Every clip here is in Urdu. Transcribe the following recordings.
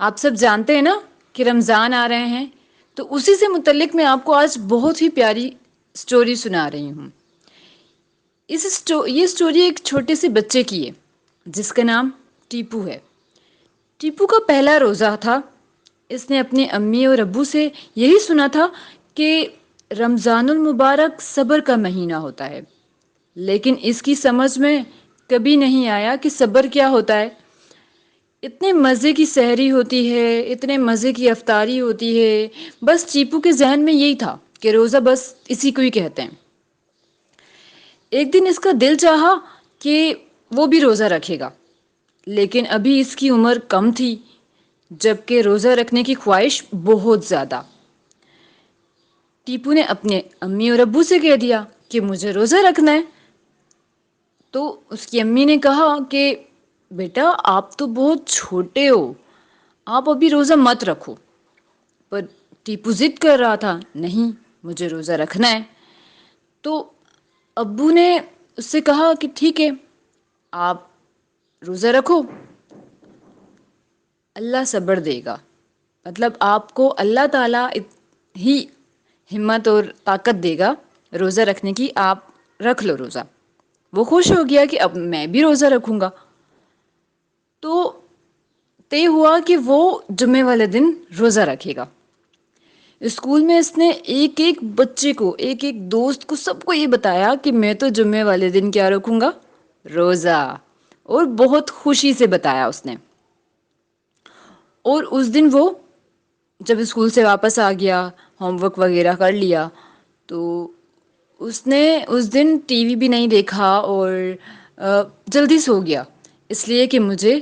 آپ سب جانتے ہیں نا کہ رمضان آ رہے ہیں، تو اسی سے متعلق میں آپ کو آج بہت ہی پیاری سٹوری سنا رہی ہوں۔ یہ سٹوری ایک چھوٹے سے بچے کی ہے جس کا نام ٹیپو ہے۔ ٹیپو کا پہلا روزہ تھا۔ اس نے اپنی امی اور ابو سے یہی سنا تھا کہ رمضان المبارک صبر کا مہینہ ہوتا ہے، لیکن اس کی سمجھ میں کبھی نہیں آیا کہ صبر کیا ہوتا ہے۔ اتنے مزے کی سحری ہوتی ہے، اتنے مزے کی افطاری ہوتی ہے، بس ٹیپو کے ذہن میں یہی تھا کہ روزہ بس اسی کو ہی کہتے ہیں۔ ایک دن اس کا دل چاہا کہ وہ بھی روزہ رکھے گا، لیکن ابھی اس کی عمر کم تھی، جبکہ روزہ رکھنے کی خواہش بہت زیادہ۔ ٹیپو نے اپنے امی اور ابو سے کہہ دیا کہ مجھے روزہ رکھنا ہے۔ تو اس کی امی نے کہا کہ بیٹا آپ تو بہت چھوٹے ہو، آپ ابھی روزہ مت رکھو۔ پر ٹیپو ضد کر رہا تھا، نہیں مجھے روزہ رکھنا ہے۔ تو ابو نے اس سے کہا کہ ٹھیک ہے آپ روزہ رکھو، اللہ صبر دے گا، مطلب آپ کو اللہ تعالیٰ ہی ہمت اور طاقت دے گا روزہ رکھنے کی، آپ رکھ لو روزہ۔ وہ خوش ہو گیا کہ اب میں بھی روزہ رکھوں گا۔ تو طے ہوا کہ وہ جمعے والے دن روزہ رکھے گا۔ اسکول میں اس نے ایک ایک بچے کو، ایک ایک دوست کو، سب کو یہ بتایا کہ میں تو جمعے والے دن کیا رکھوں گا؟ روزہ۔ اور بہت خوشی سے بتایا اس نے۔ اور اس دن وہ جب اسکول سے واپس آ گیا، ہوم ورک وغیرہ کر لیا، تو اس نے اس دن ٹی وی بھی نہیں دیکھا اور جلدی سو گیا، اس لیے کہ مجھے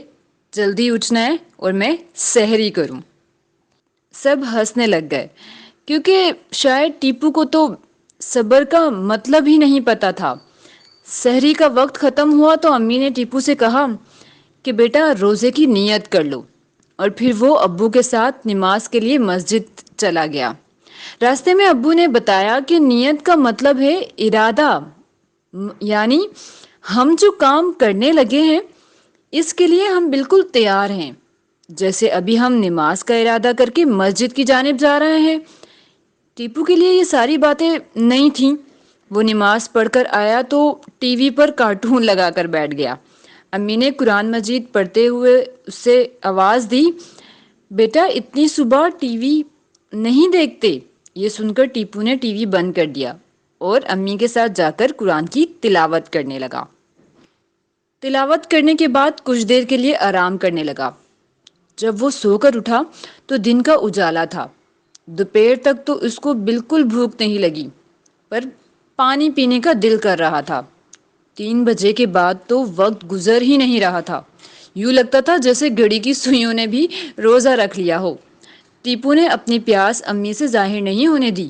جلدی اٹھنا ہے اور میں سحری کروں۔ سب ہنسنے لگ گئے کیونکہ شاید ٹیپو کو تو صبر کا مطلب ہی نہیں پتا تھا۔ سحری کا وقت ختم ہوا تو امی نے ٹیپو سے کہا کہ بیٹا روزے کی نیت کر لو، اور پھر وہ ابو کے ساتھ نماز کے لیے مسجد چلا گیا۔ راستے میں ابو نے بتایا کہ نیت کا مطلب ہے ارادہ، یعنی ہم جو کام کرنے لگے ہیں اس کے لیے ہم بالکل تیار ہیں، جیسے ابھی ہم نماز کا ارادہ کر کے مسجد کی جانب جا رہے ہیں۔ ٹیپو کے لیے یہ ساری باتیں نہیں تھیں۔ وہ نماز پڑھ کر آیا تو ٹی وی پر کارٹون لگا کر بیٹھ گیا۔ امی نے قرآن مجید پڑھتے ہوئے اس سے آواز دی، بیٹا اتنی صبح ٹی وی نہیں دیکھتے۔ یہ سن کر ٹیپو نے ٹی وی بند کر دیا اور امی کے ساتھ جا کر قرآن کی تلاوت کرنے لگا۔ تلاوت کرنے کے بعد کچھ دیر کے لیے آرام کرنے لگا۔ جب وہ سو کر اٹھا تو دن کا اجالا تھا۔ دوپہر تک تو اس کو بالکل بھوک نہیں لگی، پر پانی پینے کا دل کر رہا تھا۔ 3 بجے کے بعد تو وقت گزر ہی نہیں رہا تھا، یوں لگتا تھا جیسے گھڑی کی سوئیوں نے بھی روزہ رکھ لیا ہو۔ ٹیپو نے اپنی پیاس امی سے ظاہر نہیں ہونے دی،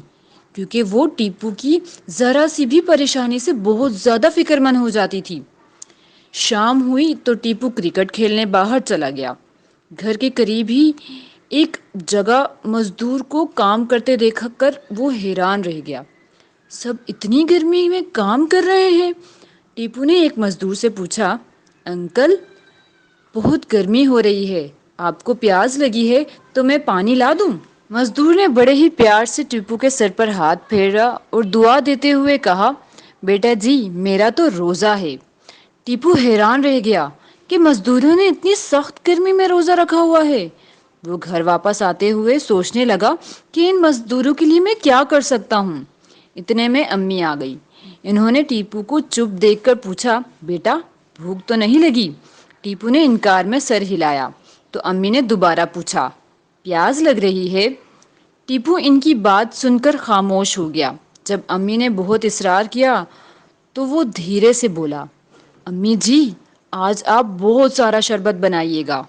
کیونکہ وہ ٹیپو کی ذرا سی بھی پریشانی سے بہت زیادہ فکر مند ہو جاتی تھی۔ شام ہوئی تو ٹیپو کرکٹ کھیلنے باہر چلا گیا۔ گھر کے قریب ہی ایک جگہ مزدور کو کام کرتے دیکھ کر وہ حیران رہ گیا۔ سب اتنی گرمی میں کام کر رہے ہیں۔ ٹیپو نے ایک مزدور سے پوچھا، انکل بہت گرمی ہو رہی ہے، آپ کو پیاس لگی ہے تو میں پانی لا دوں؟ مزدور نے بڑے ہی پیار سے ٹیپو کے سر پر ہاتھ پھیرا اور دعا دیتے ہوئے کہا، بیٹا جی میرا تو روزہ ہے۔ ٹیپو حیران رہ گیا کہ مزدوروں نے اتنی سخت گرمی میں روزہ رکھا ہوا ہے۔ وہ گھر واپس آتے ہوئے سوچنے لگا کہ ان مزدوروں کے لیے میں کیا کر سکتا ہوں۔ اتنے میں امی آ گئی۔ انہوں نے ٹیپو کو چپ دیکھ کر پوچھا، بیٹا بھوک تو نہیں لگی؟ ٹیپو نے انکار میں سر ہلایا تو امی نے دوبارہ پوچھا، پیاس لگ رہی ہے؟ ٹیپو ان کی بات سن کر خاموش ہو گیا۔ جب امی نے بہت اصرار کیا تو وہ دھیرے سے بولا، امی جی آج آپ بہت سارا شربت بنائیے گا۔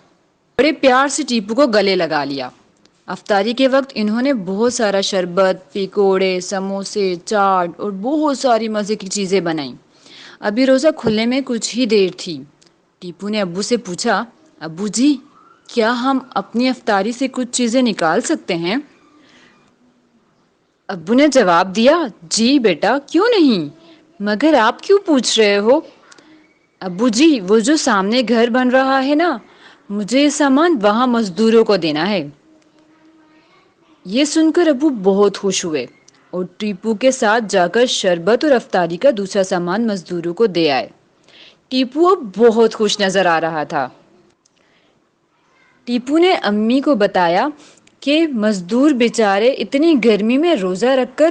بڑے پیار سے ٹیپو کو گلے لگا لیا۔ افطاری کے وقت انہوں نے بہت سارا شربت، پکوڑے، سموسے، چاٹ اور بہت ساری مزے کی چیزیں بنائیں۔ ابھی روزہ کھلنے میں کچھ ہی دیر تھی۔ ٹیپو نے ابو سے پوچھا، ابو جی کیا ہم اپنی افطاری سے کچھ چیزیں نکال سکتے ہیں؟ ابو نے جواب دیا، جی بیٹا کیوں نہیں، مگر آپ کیوں پوچھ رہے ہو؟ ابو جی وہ جو سامنے گھر بن رہا ہے نا، مجھے یہ سامان وہاں مزدوروں کو دینا ہے۔ یہ سن کر ابو بہت خوش ہوئے اور ٹیپو کے ساتھ جا کر شربت اور افطاری کا دوسرا سامان مزدوروں کو دے آئے۔ ٹیپو اب بہت خوش نظر آ رہا تھا۔ ٹیپو نے امی کو بتایا کہ مزدور بیچارے اتنی گرمی میں روزہ رکھ کر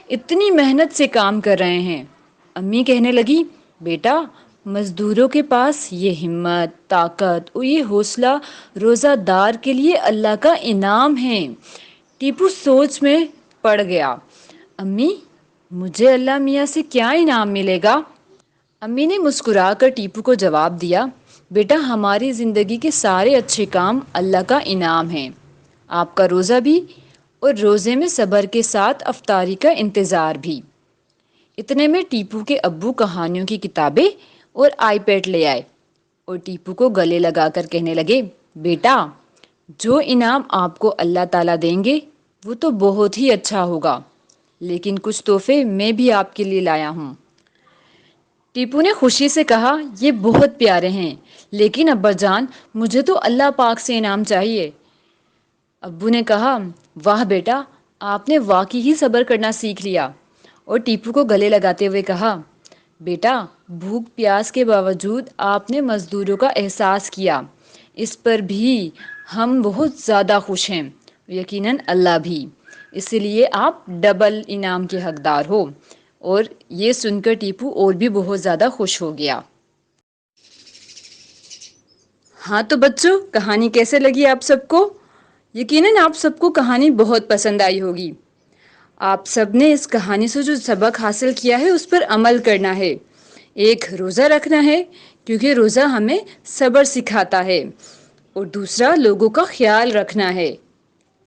اتنی محنت سے کام کر رہے ہیں۔ امی کہنے لگی، بیٹا مزدوروں کے پاس یہ ہمت، طاقت اور یہ حوصلہ روزہ دار کے لیے اللہ کا انعام ہے۔ ٹیپو سوچ میں پڑ گیا، امی مجھے اللہ میاں سے کیا انعام ملے گا؟ امی نے مسکرا کر ٹیپو کو جواب دیا، بیٹا ہماری زندگی کے سارے اچھے کام اللہ کا انعام ہیں، آپ کا روزہ بھی اور روزے میں صبر کے ساتھ افطاری کا انتظار بھی۔ اتنے میں ٹیپو کے ابو کہانیوں کی کتابیں اور آئی پیڈ لے آئے اور ٹیپو کو گلے لگا کر کہنے لگے، بیٹا جو انعام آپ کو اللہ تعالیٰ دیں گے وہ تو بہت ہی اچھا ہوگا، لیکن کچھ تحفے میں بھی آپ کے لیے لایا ہوں۔ ٹیپو نے خوشی سے کہا، یہ بہت پیارے ہیں، لیکن ابا جان مجھے تو اللہ پاک سے انعام چاہیے۔ ابو نے کہا، واہ بیٹا آپ نے واقعی ہی صبر کرنا سیکھ لیا، اور ٹیپو کو گلے لگاتے ہوئے کہا، بیٹا بھوک پیاس کے باوجود آپ نے مزدوروں کا احساس کیا، اس پر بھی ہم بہت زیادہ خوش ہیں، یقیناً اللہ بھی، اس لیے آپ ڈبل انعام کے حقدار ہو۔ اور یہ سن کر ٹیپو اور بھی بہت زیادہ خوش ہو گیا۔ ہاں تو بچوں کہانی کیسے لگی آپ سب کو؟ یقیناً آپ سب کو کہانی بہت پسند آئی ہوگی۔ آپ سب نے اس کہانی سے جو سبق حاصل کیا ہے اس پر عمل کرنا ہے۔ ایک روزہ رکھنا ہے کیونکہ روزہ ہمیں صبر سکھاتا ہے، اور دوسرا لوگوں کا خیال رکھنا ہے